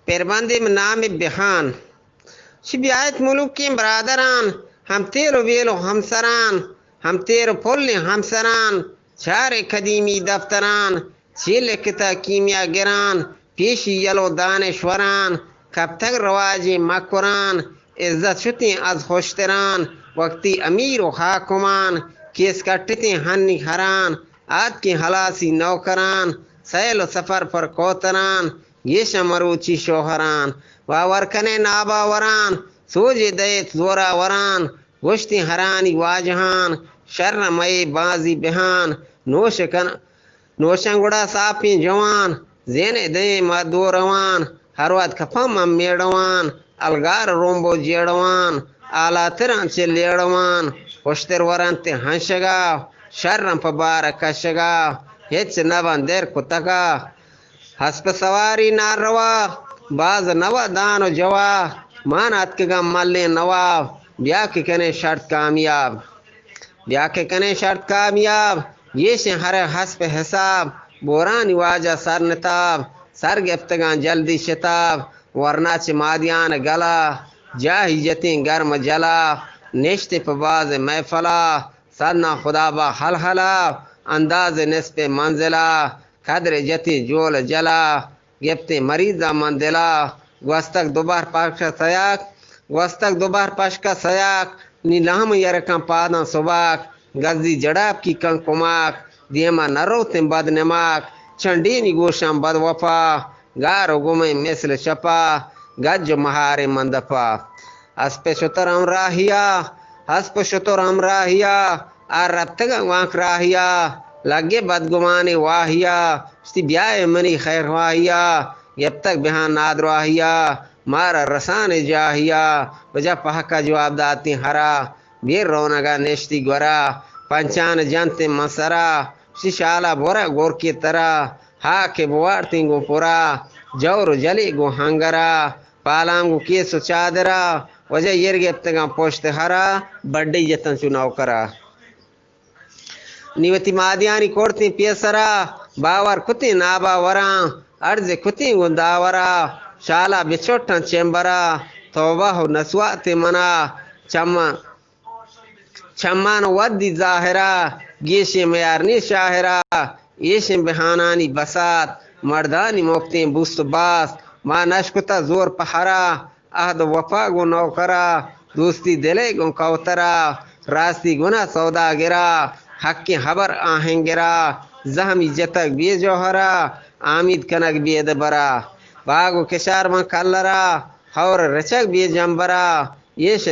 پیربندیم نام بهان شبیایت ملوکی برادران هم تیر و ویل و همسران هم تیر و پل همسران چار قدیمی دفتران چیل کتا کیمیاگران پیشی یلو دانشوران کب تک رواج مکران عزت شتی از خوشتران وقتی امیر و حاکمان کیس کٹتی ہنی ہران آت کی حلاسی نوکران سیل و سفر پر کوتران یہ شمروچی شوہران واور کنے نابا وران سوجی دیت زورا وران گوشتی ہرانی واجہان شرم مئی بازی بہان نوشنگڑا صافی جوان زین دے مدو روان ہر وقت کفم میڑوان الگار رومبو جیڑوان آلا تران چلیڑوان خوشتر وران تے ہنشگاو شرم پبار کشگاو ہیچ نبان دیر کتگا ہسپ سواری نار روا باز نوا دانو جوا مانات کگم ملے نواب بیا کے کنے شرط کامیاب یہ سے ہر حسب حساب بورانی واجہ سر نتاب سر گفتگان جلدی شتاب ورنہ چھ مادیان گلا جاہی جتیں گرم جلا نشت پباز محفلا صدنا خدا با حل حلا انداز نسب منزلہ قدر جتی جول جلا گفتے مریضہ مندلا گوستک دوبار پشکا سیاک نیلام یرکم پادن سباک گزی جڑاب کی کن کماک دیما نروتن بد نماک چنڈینی گوشم بد وفا گارو گمیں مثل شپا گج مہار مندپا اسپ شتر امراہیا آر ربتگن وانک راہیا لگے بدگمانی واہیا شتی بیائے منی خیر واہیا جب تک بہان نادر واہیا مارا رسان جاہیا وجہ پہکا جواب داتی ہرا بیر رونگا نشتی گورا پنچان جنت مسرا ششالا بورا گور کی طرح ہاک بوارتی گو پورا جور جلی گو ہنگرا پالام گو کیسو چادرا وجہ یرگیبتگا پوشت ہرا بڑی جتن چناو کرا نیوتی مادیانی کوڑتی پیسرا باور کتی نابا وران ارز کتی گنداورا شالا بچوٹن چمبرا توبہ نسوات منا چمان ودی ظاہرہ گیشی میارنی شاہرہ ایشن بہانانی بسات مردانی موقتیں بوست باس ما نشکتا زور پہرا عہد وفا گو نوکرا دوستی دلے گو کوترا راستی گنا سودا گرا حق کی خبر آہنگرا زہمی جتک بی جوہرا آمید کنک بی دبرا باغو کشار من کلرا خور رچک بی جنبرا یش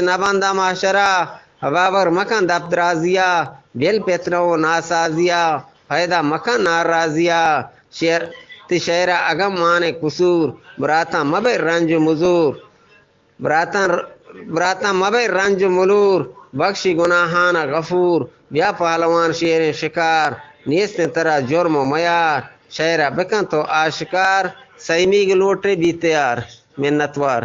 نبندا معاشرہ بابر مکان دبدرازیا بیل پیتنو ناسازیا فائدہ مکان نارازیا شیرہ اگم مانے قصور براتا مبر رنج ملور بخشی گناہان غفور بیا پہلوان شیر شکار نیست ترا جرم و میار شیرہ بکن تو آشکار سیمیگ لوٹے بھی تیار منتوار